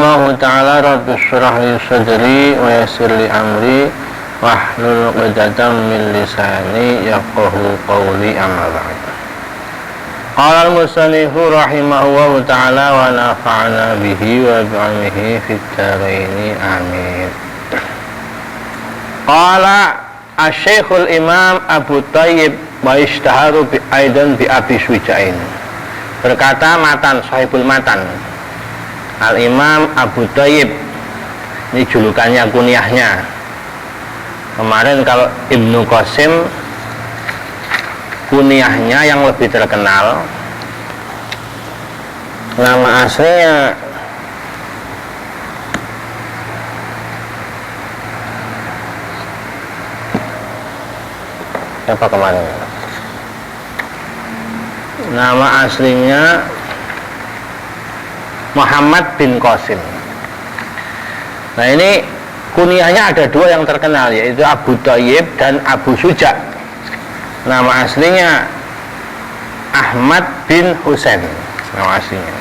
Allah Ta'ala Rabbi syrah li sadri wa yassir li amri wahlul 'uqdatam min lisani yafqahu qawli amma ba'd. Qala al-musannifu rahimahullahu ta'ala wa nafa'ana bihi wa bi'amihi fid dharaini amin. Qala asy-syekhul imam Abu Thayyib wa ishtaharu bi aidan bi Abi Sujain. Berkata matan sahibul matan Al-Imam Abu Thayyib, ini julukannya kunyahnya. Kemarin kalau Ibnu Qasim kunyahnya yang lebih terkenal, nama aslinya siapa kemarin? Nama aslinya Muhammad bin Qasim. Nah ini kunyahnya ada dua yang terkenal, yaitu Abu Thayyib dan Abu Suja. Nama aslinya Ahmad bin Husain. Nama aslinya.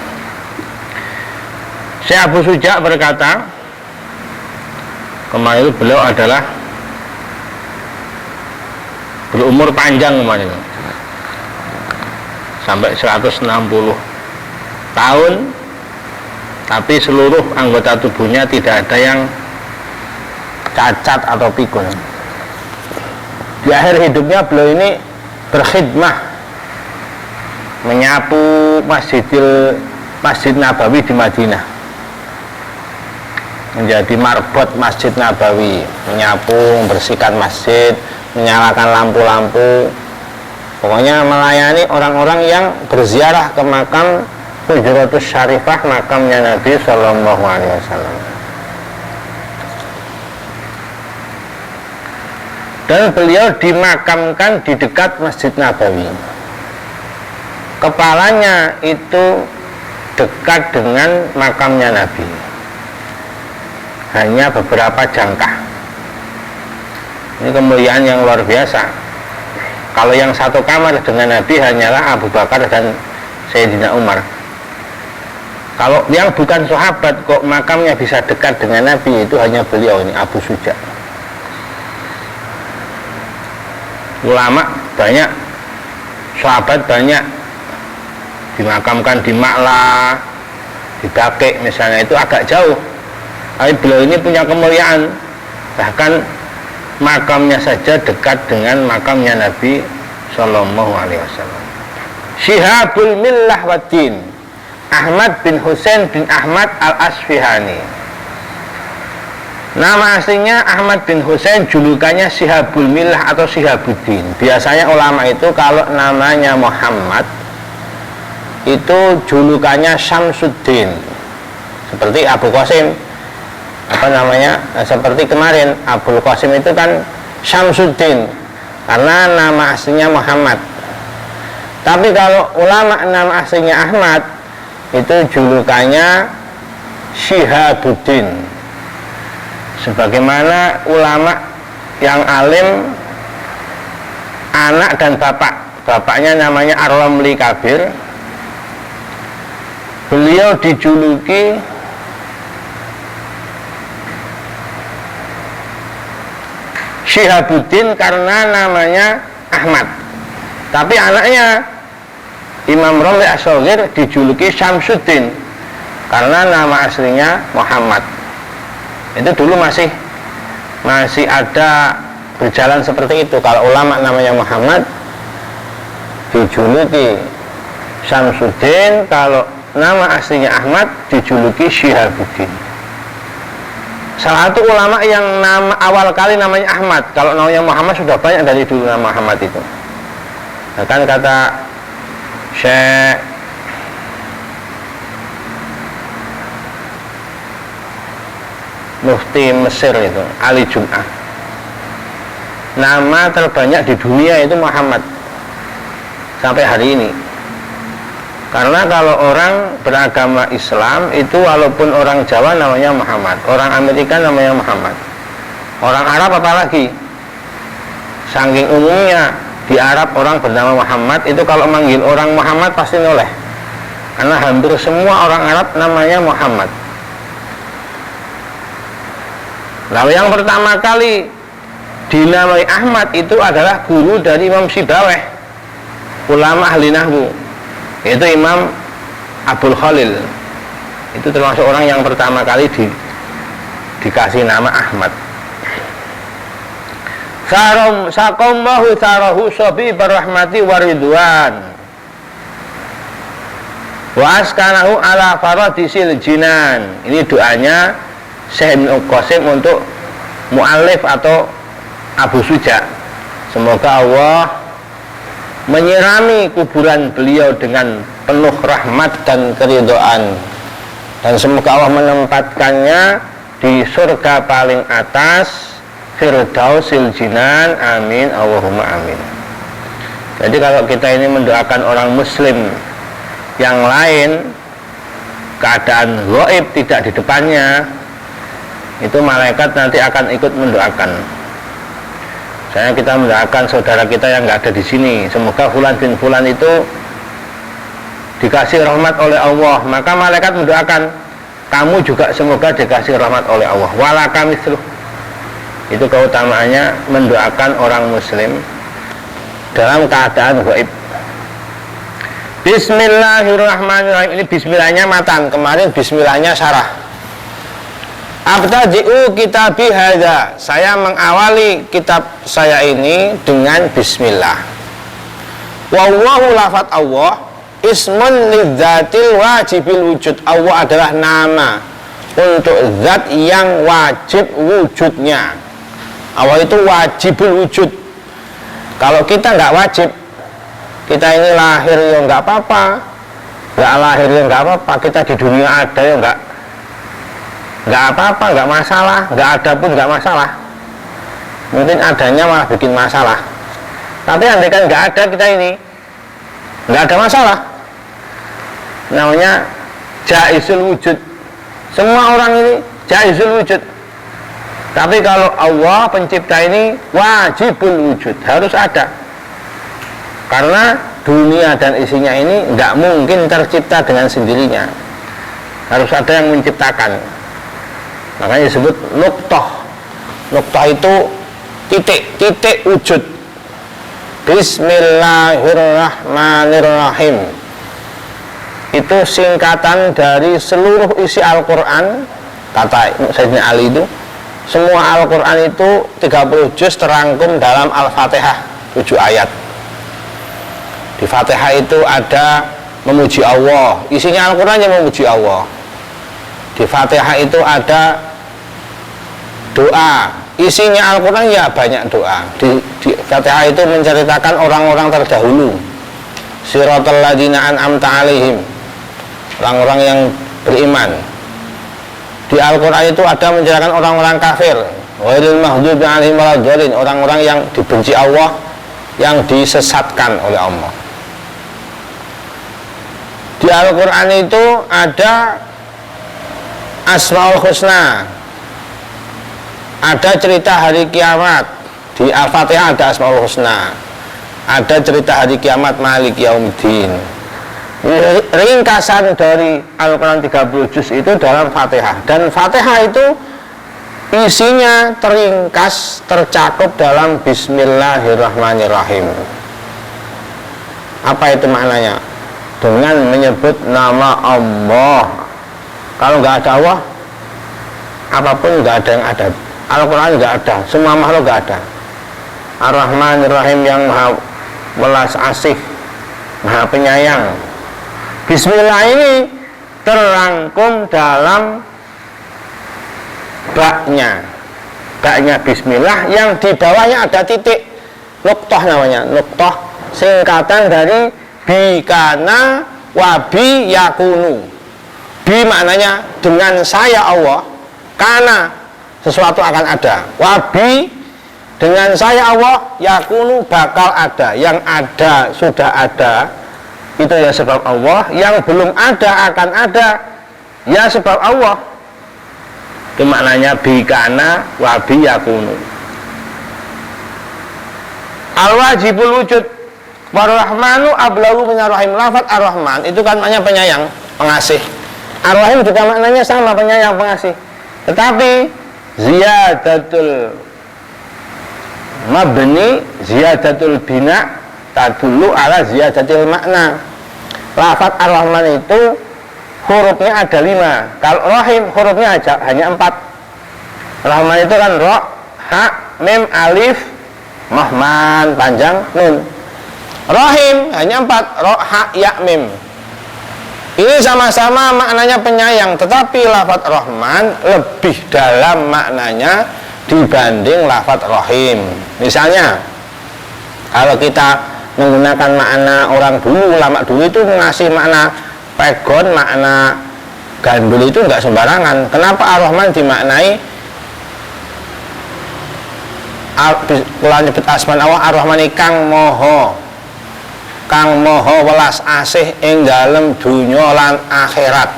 Syekh Abu Suja berkata, kemarin itu beliau adalah berumur panjang kemarin, sampai 160 tahun. Tapi seluruh anggota tubuhnya tidak ada yang cacat atau pikun. Di akhir hidupnya beliau ini berkhidmah, menyapu Masjid Nabawi di Madinah, menjadi marbot Masjid Nabawi, menyapu, membersihkan masjid, menyalakan lampu-lampu, pokoknya melayani orang-orang yang berziarah ke makam Hujratus Syarifah, makamnya Nabi Sallallahu Alaihi Wasallam. Dan beliau dimakamkan di dekat Masjid Nabawi. Kepalanya itu dekat dengan makamnya Nabi, hanya beberapa jangkah. Ini kemuliaan yang luar biasa. Kalau yang satu kamar dengan Nabi hanyalah Abu Bakar dan Sayyidina Umar. Kalau yang bukan sahabat kok makamnya bisa dekat dengan Nabi, itu hanya beliau ini, Abu Suja. Ulama banyak, sahabat banyak, dimakamkan di Ma'la, di Baqi misalnya, itu agak jauh. Tapi beliau ini punya kemuliaan, bahkan makamnya saja dekat dengan makamnya Nabi Sallallahu Alaihi Wasallam. Syihabul Millah wa Din, Ahmad bin Husain bin Ahmad al-Asfihani. Nama aslinya Ahmad bin Husain, julukannya Syihabul Millah atau Syihabuddin. Biasanya ulama itu kalau namanya Muhammad itu julukannya Syamsuddin. Seperti Abu Qasim, seperti kemarin Abu Qasim itu kan Syamsuddin karena nama aslinya Muhammad. Tapi kalau ulama nama aslinya Ahmad, itu julukannya Syihabuddin. Sebagaimana ulama yang alim, anak dan bapaknya namanya Ar-Ramli Kabir, beliau dijuluki Syihabuddin karena namanya Ahmad. Tapi anaknya Imam Ramli As-Shaghir dijuluki Syamsuddin karena nama aslinya Muhammad. Itu dulu masih ada berjalan seperti itu. Kalau ulama namanya Muhammad dijuluki Syamsuddin, kalau nama aslinya Ahmad dijuluki Syihabuddin. Salah satu ulama yang nama awal kali namanya Ahmad, kalau namanya Muhammad sudah banyak dari dulu nama Muhammad itu. Bahkan kata Syekh Mufti Mesir itu, Ali Jum'ah, nama terbanyak di dunia itu Muhammad sampai hari ini. Karena kalau orang beragama Islam itu walaupun orang Jawa namanya Muhammad, orang Amerika namanya Muhammad, orang Arab apalagi. Saking umumnya di Arab orang bernama Muhammad, itu kalau manggil orang Muhammad pasti noleh. Karena hampir semua orang Arab namanya Muhammad. Lalu yang pertama kali dinamai Ahmad itu adalah guru dari Imam Sibawayh, ulama ahli nahwu, yaitu Imam Abdul Khalil. Itu termasuk orang yang pertama kali dikasih nama Ahmad. Sakommahu sarahu sobi berrahmati waridwan wa askanahu ala faradisil jinan. Ini doanya Syekh Ibnu Qasim untuk mu'alif atau Abu Suja. Semoga Allah menyirami kuburan beliau dengan penuh rahmat dan keridhaan, dan semoga Allah menempatkannya di surga paling atas, Firdausil Jinan. Amin, Allahumma amin. Jadi kalau kita ini mendoakan orang muslim yang lain, keadaan gaib tidak di depannya, itu malaikat nanti akan ikut mendoakan. Misalnya kita mendoakan saudara kita yang nggak ada di sini, semoga fulan bin fulan itu dikasih rahmat oleh Allah, maka malaikat mendoakan kamu juga semoga dikasih rahmat oleh Allah. Walaka misluh. Itu keutamaannya mendoakan orang muslim dalam keadaan gaib. Bismillahirrahmanirrahim. Ini bismillahnya matan, kemarin bismillahnya sarah. Abtadi'u kitabi hadza. Saya mengawali kitab saya ini dengan bismillah. Wallahu lafat Allah ismun lidzatil wajibil wujud. Allah adalah nama untuk zat yang wajib wujudnya. Allah itu wajibul wujud. Kalau kita nggak wajib, kita ini lahir ya nggak apa-apa, nggak lahir ya nggak apa-apa, kita di dunia ada ya nggak apa-apa, nggak masalah, nggak ada pun nggak masalah. Mungkin adanya malah bikin masalah. Tapi andai kan nggak ada kita ini, nggak ada masalah. Namanya jaizul wujud. Semua orang ini jaizul wujud. Tapi kalau Allah pencipta ini wajibul wujud, harus ada. Karena dunia dan isinya ini nggak mungkin tercipta dengan sendirinya, harus ada yang menciptakan. Makanya disebut nuqtah. Nuqtah itu titik wujud. Bismillahirrahmanirrahim. Itu singkatan dari seluruh isi Al-Quran. Kata Sayyidina Ali itu, semua Al-Quran itu 30 juz terangkum dalam Al-Fatihah, 7 ayat. Di Fatihah itu ada memuji Allah, isinya Al-Quran yang memuji Allah. Di Fatihah itu ada doa, isinya Al-Quran ya banyak doa. Di Fatihah itu menceritakan orang-orang terdahulu, siratal ladzina an'amta alaihim, orang-orang yang beriman. Di Al-Quran itu ada menceritakan orang-orang kafir, ghairil maghdubi alaihim waladhdallin, orang-orang yang dibenci Allah, yang disesatkan oleh Allah. Di Al-Quran itu ada Asmaul Husna, ada cerita hari kiamat. Di Al-Fatihah ada Asmaul Husna, ada cerita hari kiamat, Malik Yaumiddin. Ringkasan dari Al-Quran 30 juz itu dalam Fatihah. Dan Fatihah itu isinya teringkas, tercakup dalam Bismillahirrahmanirrahim. Apa itu maknanya? Dengan menyebut nama Allah. Kalau nggak ada Allah, apapun nggak ada yang ada. Al-Quran nggak ada, semua makhluk nggak ada. Ar-Rahmanir-Rahim yang maha welas asih, maha penyayang. Bismillah ini terangkum dalam baknya Bismillah, yang di bawahnya ada titik, nuqtah namanya. Nuqtah singkatan dari bikana wabi yakunu. Bi maknanya dengan saya Allah, kana sesuatu akan ada, wabi dengan saya Allah, yakunu bakal ada, yang ada sudah ada, itu ya sebab Allah, yang belum ada akan ada, ya sebab Allah. Itu maknanya bikana wabi yakunu. Al-wajibul wujud warahmanu ablagu minarrahim. Lafaz ar-Rahman itu kan maknanya penyayang, pengasih. Ar-Rahim juga maknanya sama, penyayang, pengasih. Tetapi ziyadatul mabni, ziyadatul bina tadullu ala ziyadatil makna. Lafaz Ar-Rahman itu hurufnya ada 5. Kalau Rahim hurufnya hanya 4. Rahman itu kan ro, ha, mim, alif, mahman, panjang, nun. Rahim hanya 4, ro, ha, ya, mim. Ini sama-sama maknanya penyayang, tetapi lafaz Rahman lebih dalam maknanya dibanding lafaz Rahim. Misalnya, kalau kita menggunakan makna orang dulu, ulama dulu itu ngasih makna pegon, makna gandul itu enggak sembarangan. Kenapa Ar-Rahman dimaknai kalau nyebut asman Allah Ar-Rahman Kang Moho welas asih ing dalem dunya lan akhirat.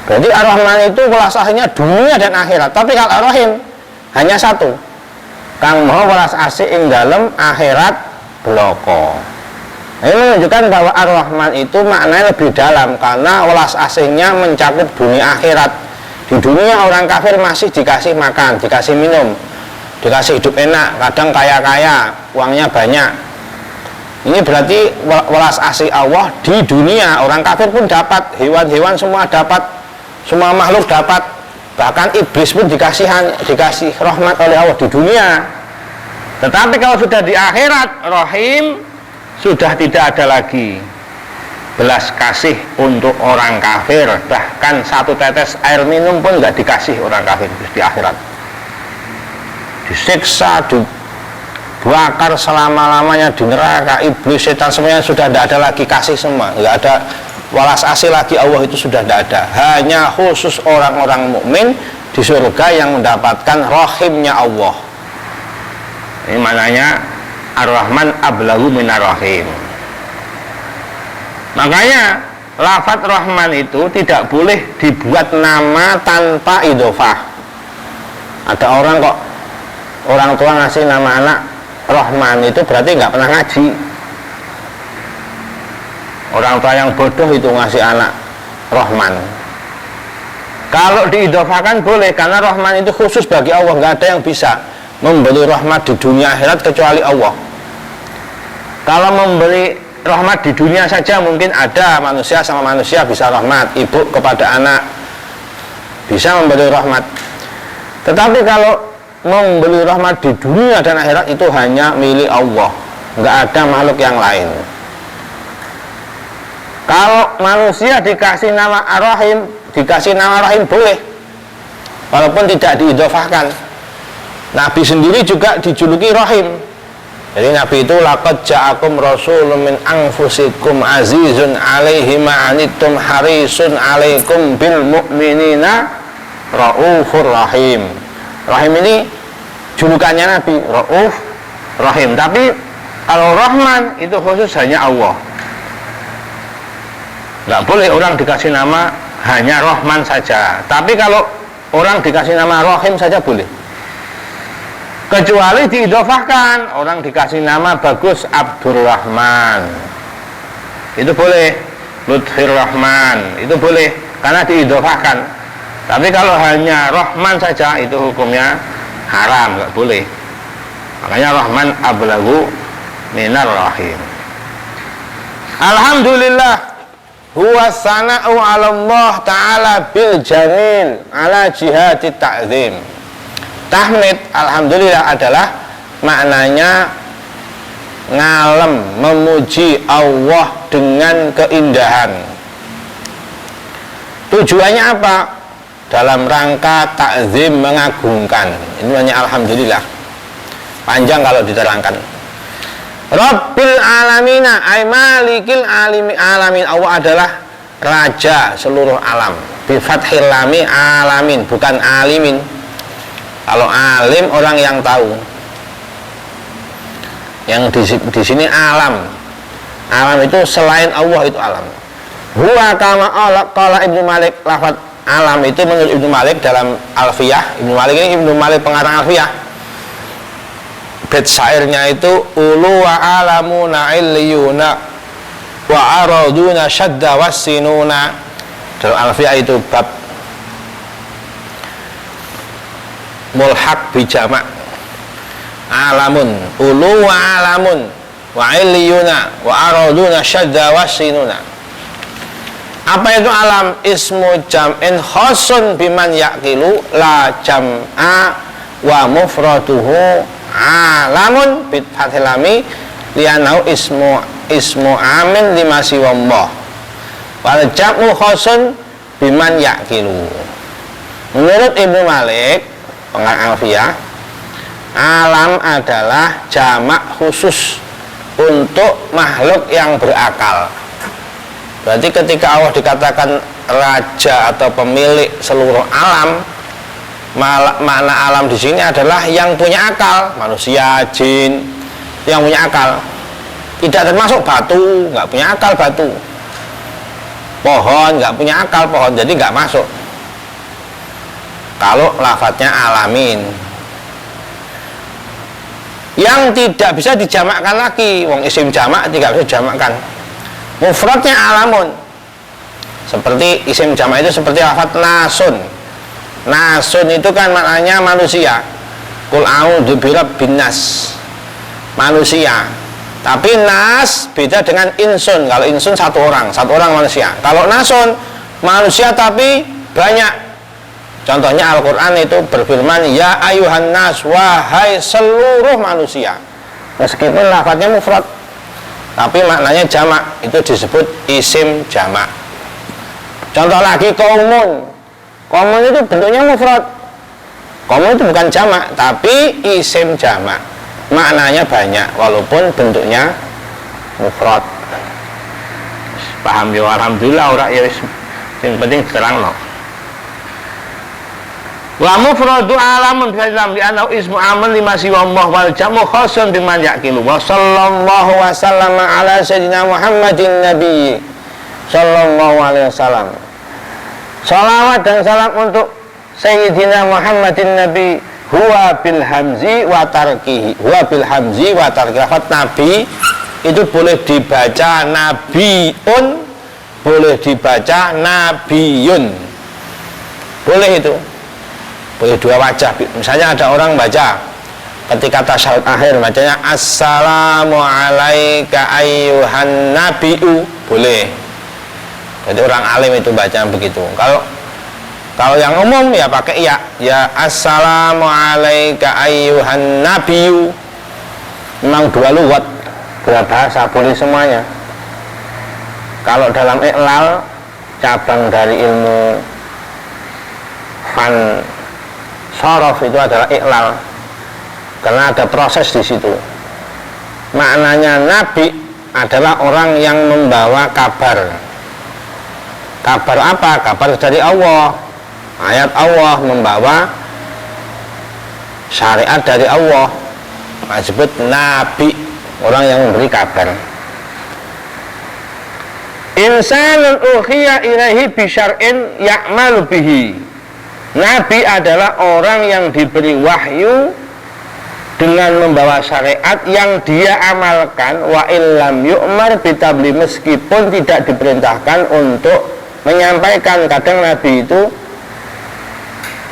Berarti Ar-Rahman itu welas asihnya dunia dan akhirat. Tapi kalau Ar-Rahim hanya satu. Kang Moho welas asih ing dalem akhirat bloko. Ini menunjukkan bahwa Ar-Rahman itu maknanya lebih dalam karena welas asihnya mencakup dunia akhirat. Di dunia orang kafir masih dikasih makan, dikasih minum, dikasih hidup enak, kadang kaya-kaya, uangnya banyak. Ini berarti welas asih Allah di dunia. Orang kafir pun dapat, hewan-hewan semua dapat, semua makhluk dapat, bahkan iblis pun dikasih rahmat oleh Allah di dunia. Tetapi kalau sudah di akhirat, Rahim, sudah tidak ada lagi belas kasih untuk orang kafir. Bahkan satu tetes air minum pun nggak dikasih orang kafir di akhirat. Disiksa, dibakar selama-lamanya di neraka, iblis, setan, semuanya sudah tidak ada lagi kasih semua, nggak ada welas asih lagi Allah itu sudah tidak ada. Hanya khusus orang-orang mukmin di surga yang mendapatkan rahimnya Allah. Ini maknanya Ar-Rahman ablagu minar rahim. Makanya lafaz Rahman itu tidak boleh dibuat nama tanpa idhofah. Ada orang kok, orang tua ngasih nama anak Rahman, itu berarti nggak pernah ngaji. Orang tua yang bodoh itu ngasih anak Rahman. Kalau diidhofakan boleh, karena Rahman itu khusus bagi Allah, nggak ada yang bisa memberi rahmat di dunia akhirat kecuali Allah. Kalau memberi rahmat di dunia saja mungkin ada, manusia sama manusia bisa rahmat, ibu kepada anak bisa memberi rahmat. Tetapi kalau memberi rahmat di dunia dan akhirat itu hanya milik Allah, nggak ada makhluk yang lain. Kalau manusia dikasih nama Ar-Rahim, dikasih nama Rahim boleh, walaupun tidak diidhofahkan. Nabi sendiri juga dijuluki Rahim. Jadi Nabi itu laqad ja'akum rasulun min anfusikum azizun 'alaihi ma 'anittum harisun 'alaikum bil mu'minina raufur rahim. Rahim ini julukannya Nabi, Rauf, Rahim. Tapi kalau Rahman itu khusus hanya Allah. Nggak boleh orang dikasih nama hanya Rahman saja. Tapi kalau orang dikasih nama Rahim saja boleh. Kecuali diidhofahkan, orang dikasih nama bagus Abdurrahman, itu boleh. Lutfir Rahman, itu boleh karena diidhofahkan. Tapi kalau hanya Rahman saja itu hukumnya haram, nggak boleh. Makanya Rahman ablagu minar rahim. Alhamdulillah huwa sana'u 'ala Allah ta'ala bil jamil ala jihati ta'zim. Tahmid, alhamdulillah adalah maknanya ngalem, memuji Allah dengan keindahan. Tujuannya apa? Dalam rangka takzim, mengagungkan. Ini namanya alhamdulillah. Panjang kalau diterangkan. Rabbil alamina ay malikil alamin. Allah adalah raja seluruh alam. Bi fathil lami alamin, bukan alimin. Kalau alim orang yang tahu. Yang di sini alam. Alam itu selain Allah itu alam. Huwa kama qala Ibnu Malik, lafaz alam itu menurut Ibnu Malik dalam Alfiyah. Ibnu Malik ini Ibnu Malik pengarang Alfiyah. Bait syairnya itu ulu wa alamuna illiyuna wa araduna syadda wassinuna. Dalam Alfiyah itu bab mulhaq bijamak. Alamun ulu wa alamun wa iliyuna wa araduna syadda wa sinuna. Apa itu alam? Ismu jam'in khosun biman yakilu la jam'a wa mufraduhu alamun bit fathilami lianau ismu amin lima siwallah wal jam'u khosun biman yakilu. Menurut Ibnu Malik pengarang Alfiyah, alam adalah jamak khusus untuk makhluk yang berakal. Berarti ketika Allah dikatakan raja atau pemilik seluruh alam, makna alam di sini adalah yang punya akal, manusia, jin, yang punya akal. Tidak termasuk batu, nggak punya akal batu. Pohon nggak punya akal pohon, jadi nggak masuk. Kalau lafadznya alamin, yang tidak bisa dijamakkan lagi, wong isim jamak tidak bisa dijamakkan. Mufradnya alamun. Seperti isim jamak itu seperti lafadz nasun. Nasun itu kan maknanya manusia. Qul a'udzu birabbin nas. Manusia. Tapi nas beda dengan insun. Kalau insun satu orang manusia. Kalau nasun manusia tapi banyak. Contohnya Al-Qur'an itu berfirman, ya ayuhan nas, wahai seluruh manusia. Meskipun lafadznya mufrad, tapi maknanya jamak, itu disebut isim jamak. Contoh lagi qaumun. Qaumun itu bentuknya mufrad. Qaumun itu bukan jamak, tapi isim jamak. Maknanya banyak walaupun bentuknya mufrad. Paham ya, alhamdulillah ora ya wis sing penting diterangno. Wa mufradu alamun fi Islam li annahu ismu amal lima siwa Allah wal jamu khasun biman yaqilu. Wa sallallahu wa sallama ala sayyidina Muhammadin nabi sallallahu alaihi wasallam. Salawat dan salam untuk sayyidina Muhammadin nabi huwa bil hamzi wa tarkihi. Huwa bil hamzi wa tarkihi. Lafaz nabi itu boleh dibaca nabiun, boleh dibaca nabiyun. Boleh itu. Boleh dua wajah. Misalnya ada orang baca ketika tasyahud akhir bacanya assalamu alaika ayyuhan nabiu, boleh. Jadi orang alim itu baca begitu. Kalau yang umum ya pakai ya assalamu alaika ayyuhan nabiu. Memang dua lugat, dua bahasa, boleh semuanya. Kalau dalam iqlal, cabang dari ilmu fan sorof itu adalah iqlal, karena ada proses di situ. Maknanya nabi adalah orang yang membawa kabar. Kabar apa? Kabar dari Allah, ayat Allah, membawa syariat dari Allah. Disebut nabi, orang yang memberi kabar. Insanun ukhiya ilaihi bisyar'in ya'malu bihi. Nabi adalah orang yang diberi wahyu dengan membawa syariat yang dia amalkan, wa illam yu'mar bitabli, meskipun tidak diperintahkan untuk menyampaikan. Kadang Nabi itu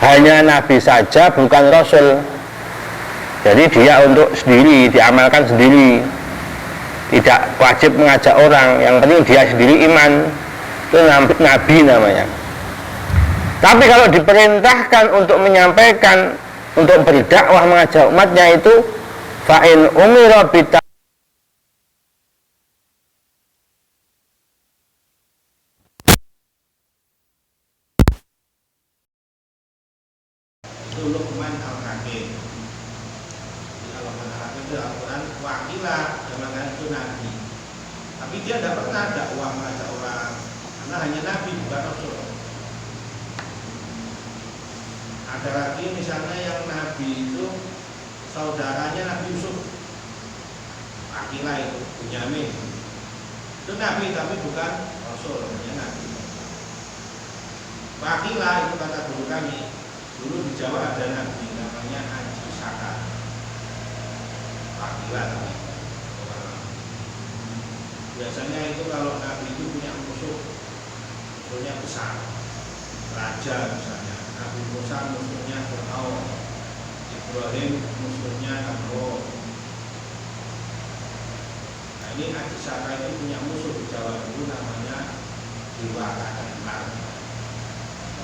hanya Nabi saja, bukan Rasul. Jadi dia untuk sendiri, diamalkan sendiri, tidak wajib mengajak orang, yang penting dia sendiri iman. Itu Nabi namanya. Tapi kalau diperintahkan untuk menyampaikan, untuk berdakwah, mengajak umatnya, itu fa'in umira bita Luqman al-Hakim. Kalau Luqman al-Hakim itu Al-Quran wakilah, zaman itu Nabi. Tapi dia tidak pernah dakwah mengajak orang, karena hanya Nabi, bukan Rasul. Ada lagi misalnya yang Nabi itu saudaranya Nabi Yusuf, Akilah itu, Bunyamin. Itu Nabi tapi bukan Rasul, hanya Nabi. Akilah itu kata guru kami, dulu di Jawa ada Nabi namanya Haji Saka. Akilah. Biasanya itu kalau Nabi itu punya musuhnya besar, raja misalnya. Nabi Musa musuhnya Fir'aun, Ibrahim musuhnya Namrud. Nah ini Haji Saka ini punya musuh di Jawa dulu namanya Dewa Kadangkar,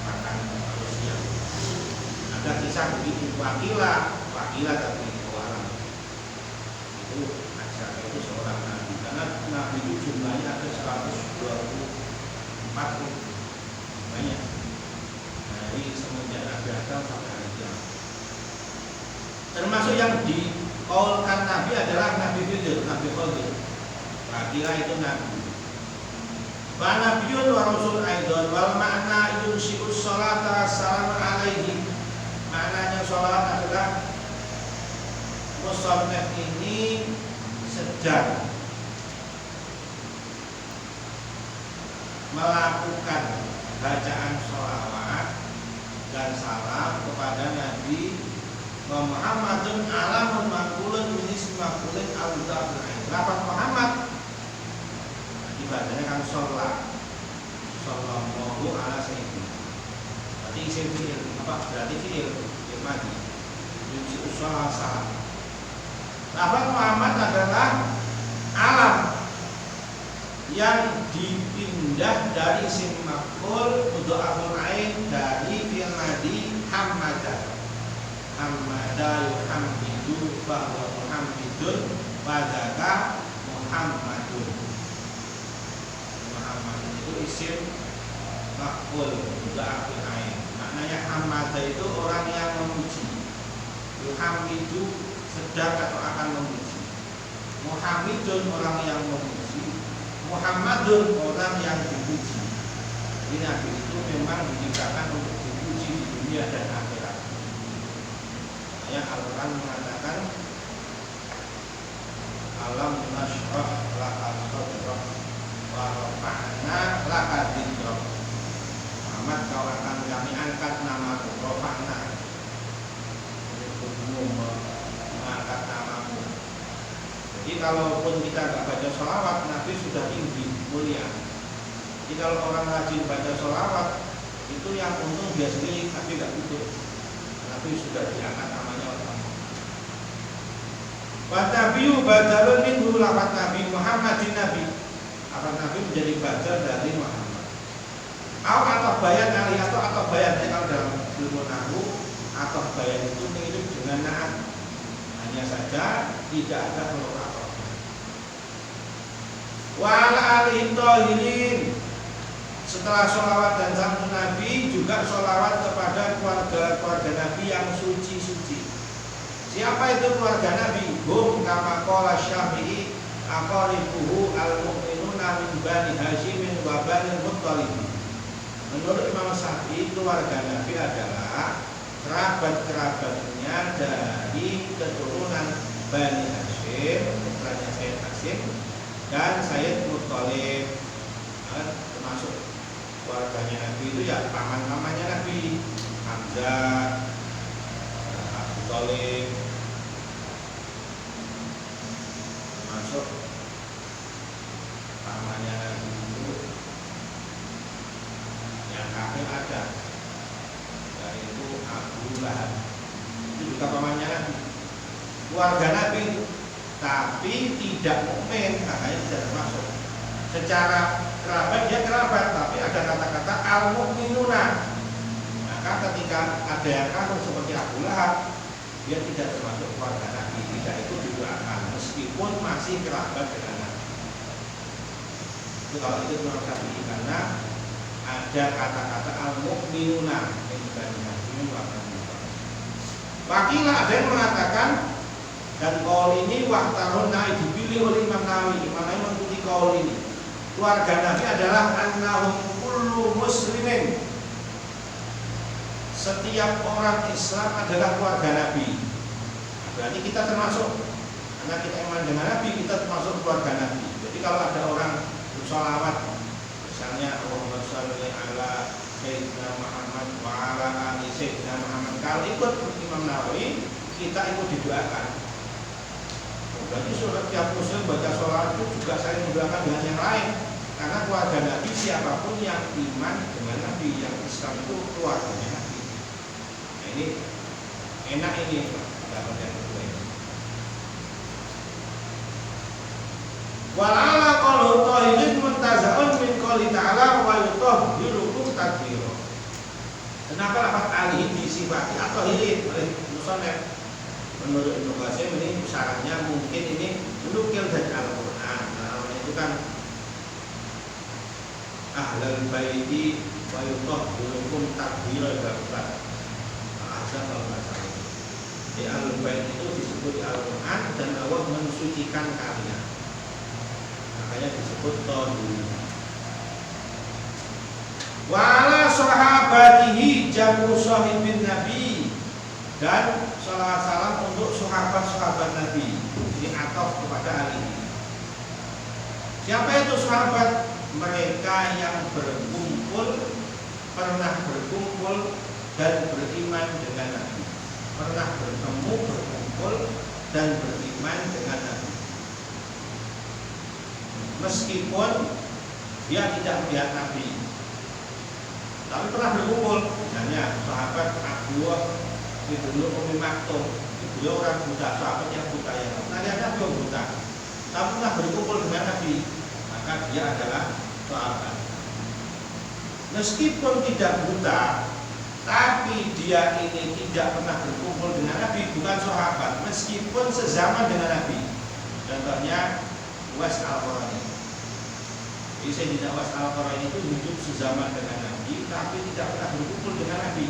makan manusia. Ada kisah begitu, wakilah tapi orang itu Haji Saka itu seorang nabi, karena nabi itu jumlahnya ada 124 banyak. Nah ini semenjak Nabi Adam sampai hari kiamat. Termasuk yang dikaulkan Nabi adalah Nabi Khidir, Nabi Khidir. Kira itu Nabi. Wa nabiyyun wa rasul aidon wal makna yunsi'us sholata salam alaihi. Maknanya sholat adalah musannaf ini sedang melakukan bacaan sholawat dan salam kepada Nabi Muhammadun alamun makulun minis makulun al-dafir. Lafaz Muhammad ibadahnya kan sholat, sallallahu ala sayyidina. Berarti isim fi'il, apa berarti fi'il yang mati yusi usaha salam. Lafaz Muhammad adalah alam yang dipindah dari isim maf'ul mudha'aful ain dari fi'il madhi hamada. Hamada yuhammidu bahwa muhammidun wadaka muhammadun. Muhammadun itu isim maf'ul mudha'aful ain. Maknanya hamada itu orang yang memuji. Yuhammidu sedang atau akan memuji. Muhammadun orang yang memuji. Muhammadun orang yang dipuji. Jadi Nabi itu memang diciptakan untuk dipuji di dunia dan akhirat. Makanya Al-Quran mengatakan alam nashrah laka sadrak wa rafa'na laka dzikrak. Muhammad, kau akan kami angkat namamu, rafa'na. Mengangkat namamu. Jadi kalaupun kita nggak baca sholawat, Nabi sudah tinggi, mulia. Jadi kalau orang rajin baca sholawat, itu yang untung dia sendiri, Nabi nggak butuh. Nabi sudah diangkat namanya oleh Allah. Wa nabiyyu badalun minhu lafaz Nabi Muhammadin Nabi. Lafaz Nabi menjadi badal dari Muhammad. Atau bayan ali atau bayan kalau dalam ilmu nahwu atau bayan itu mirip dengan na'at. Hanya saja tidak ada huruf atau. Wa ala alihi tahirin. Setelah sholawat dan salam Nabi, juga sholawat kepada keluarga Nabi yang suci-suci. Siapa itu keluarga Nabi? Hum kama qala Syafi'i aqaribuhu al-mu'minuna min bani Hashimin wa bani Muttalib. Menurut Imam Syafi'i, keluarga Nabi adalah kerabat-kerabatnya dari keturunan Bani Hashim, putranya Sayyid Hashim dan Sayyid Muttalib. Termasuk keluarganya Nabi itu ya paman-pamannya Nabi, Hamzah, Abu Thalib, termasuk pamannya Nabi itu yang kafir ada, yaitu Abu Lahab. Itu juga pamannya Nabi, keluarga Nabi itu, tapi tidak mukmin, makanya tidak termasuk. Secara kerabat dia kerabat, tapi ada kata-kata al-mu'minuna. Maka ketika ada yang kafir seperti Abu Lahab, dia tidak termasuk keluarga Nabi, tidak itu didoakan meskipun masih kerabat dengan Nabi. Itu kalau itu menurut Syafi'i, karena ada kata-kata al-mu'minuna yang dibanding Nabi melakukan. Wakilah ada yang mengatakan, dan kaul ini wahtarun dipilih oleh Imam Nawawi. Imam Nawawi mengikuti kaul ini. Keluarga Nabi adalah annahum kullu muslimin. Setiap orang Islam adalah keluarga Nabi. Berarti kita termasuk, karena kita iman dengan Nabi, kita termasuk keluarga Nabi. Jadi kalau ada orang bersolawat, misalnya Allahumma sholli ala Sayyidina Muhammad wa ala ali Sayyidina Muhammad, kalau ikut Imam Nawawi, kita ikut didoakan. Berarti setiap muslim baca sholawat itu juga saling mendoakan dengan yang lain. Karena keluarga Nabi, siapapun yang iman dengan Nabi, yang Islam itu keluarganya Nabi. Nah ini enak ini pendapat yang kedua ini. Walala qalu tahirin muntaza'un min qouli ta'ala wa yutahhirukum tadhira. Kenapa lafaz alihin disifati atau hirin oleh musannaf? Menurut Ibnu Qasim ini syaratnya mungkin ini menukil dari Al-Qur'an. Nah, itu kan ahlul baiti wa yutahhirukum tadhira bapak. Azab al-Masal. Di ahlul bait itu disebut Al-Qur'an dan Allah mensucikan kalian. Makanya disebut tahir. Wa ala sahabatihi jamu sahibin nabi, dan sholawat salam untuk sahabat-sahabat Nabi. Ini ataf kepada Ali. Siapa itu sahabat? Mereka yang berkumpul, pernah berkumpul dan beriman dengan Nabi. Pernah bertemu, berkumpul dan beriman dengan Nabi. Meskipun dia tidak melihat Nabi, tapi pernah berkumpul. Misalnya sahabat Abdullah Ibnu Ummi Maktum, beliau orang buta, sahabat yang buta yang ternyata belum buta, tapi pernah berkumpul dengan Nabi, maka dia adalah sahabat. Meskipun tidak buta, tapi dia ini tidak pernah berkumpul dengan Nabi, bukan sahabat, meskipun sezaman dengan Nabi. Contohnya Uwais Al-Qarani. Jadi Sayyidina Uwais Al-Qarani itu hidup sezaman dengan Nabi, tapi tidak pernah berkumpul dengan Nabi.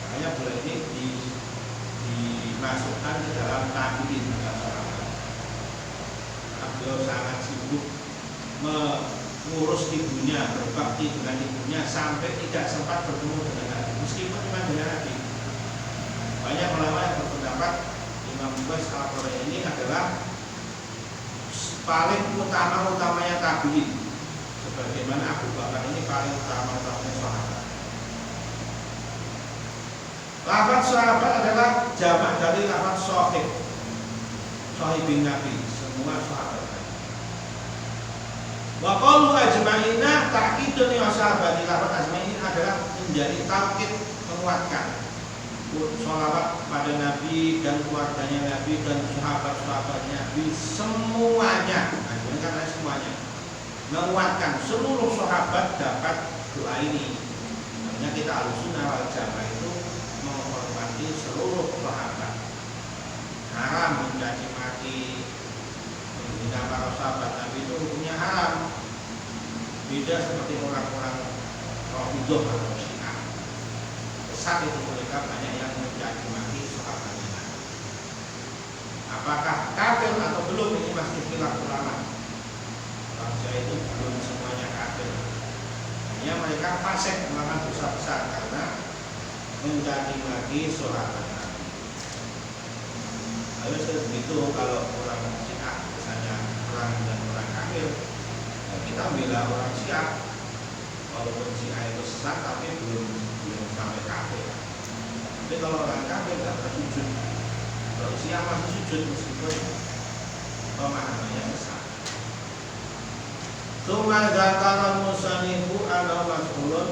Makanya bulan ini dimasukkan ke dalam tabiin dalam sahabat. Beliau sangat sibuk mengurus ibunya, berbakti dengan ibunya sampai tidak sempat bertemu dengan Nabi, meskipun cuma dengan Nabi. Banyak ulama yang berpendapat Imam Uwais Al-Qarani ini adalah paling utamanya tabiin, sebagaimana Abu Bakar ini paling utamanya sahabat. Lafaz sahabat adalah jamak dari lafaz sahibin Nabi, semua sahabat Nabi. Wa qalu ajma'ina ta'kidun wa sahabati. Lafaz ajma'in adalah menjadi taukid, menguatkan sholawat pada Nabi dan keluarganya Nabi dan sahabat-sahabatnya Nabi semuanya. Nah, ini kan semuanya menguatkan seluruh sahabat dapat doa ini. Makanya kita Ahlussunnah wal Jamaah itu menghormati seluruh sahabat. Haram mencaci maki, menghina para sahabat Nabi itu hukumnya haram. Beda seperti orang-orang Rafidhah atau Syiah. Saat itu mereka banyak yang mencaci maki sahabatnya Nabi. Apakah kafir atau belum, ini masih khilaf ulama. Bangsa itu belum semuanya kafir. Hanya mereka fasik, melakukan dosa besar karena mencaci maki sahabat Nabi. Lalu begitu kalau orang Syiah misalnya orang dan orang kafir, ya kita bela orang Syiah. Walaupun Syiah itu sesat tapi belum sampai kafir. Tapi kalau orang kafir tidak pernah sujud. Kalau Syiah masih sujud meskipun pemahamannya besar. Tsumma dzakara al-musannifu ala mas'ulun